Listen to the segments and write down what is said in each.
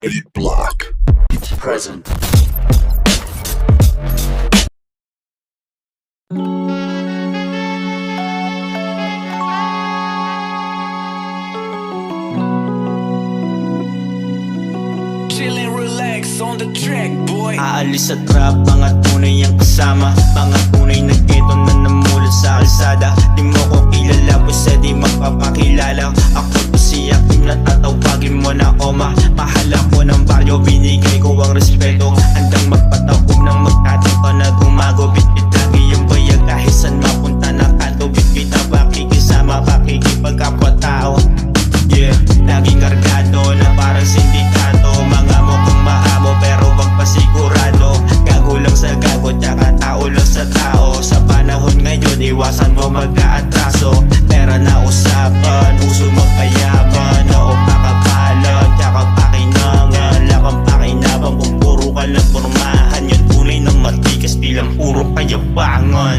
Edit block. Present. Chillin', relax on the track, boy. Aalis sa trap, mga tunay ang kasama. Mga tunay na keto na namulat sa kalsada. Di mo ko kilala, basta di magpapakilala. Ako pa si Akim na tatawagin mo na Oma. Mahal ako ng baryo, binigay ko ang respeto. Handang magpataob ng magtatampo na gumago. Bitbit lagi yung bayag kahit saan mapunta na kanto. Bitbit na pakikisama, pakikipagkapwa-tao. Yeah, laging kargado na parang sindikato. Mga mukhang maamo pero wag pasigurado. Gago lang sa gago, tsaka tao lang sa tao. Sa panahon ngayon, iwasan mo magka-atraso. Pera na usapan, uso magpayaman. Oo, pakapalan, tsaka pakinangan. Lakang pakinabang kung puro ka lang pormahan. Yun tunay na matikas, bilang puro kayabangan.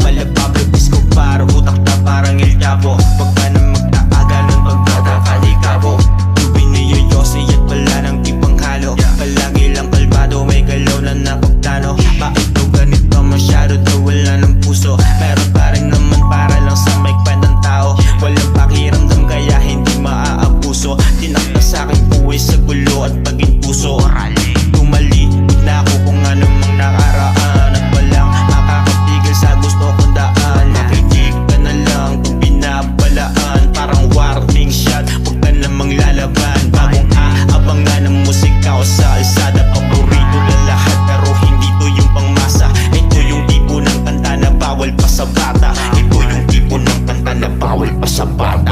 Mala Pablo Escobar, utak na parang El Chapo. Wag ka na magkaaga ng pagkakakalikabo. Tubi ni Yoyosi at wala ng ibang halo. Palagi lang kalmado, may galaw na nakaplano. Bakit to ganito masyado, daw wala ng puso. Meron pa rin naman para lang sa may kwentang tao. Walang pakiramdam kaya hindi maaabuso. Tinakta sa aking buhay sa gulo at paging puso. Tumali na ako kung anumang nakaraan. At walang makakapigil sa gusto kong daan. Makinig ka na lang kung binabalaan. Parang warning shot, huwag ka namang lalaban. Bagong aabangan ng musika o sa alsada. Paborito na lahat pero hindi to yung pangmasa. Ito yung tipo ng kanta na bawal pa sa bata. Ito yung tipo ng kanta na bawal pa sa bata.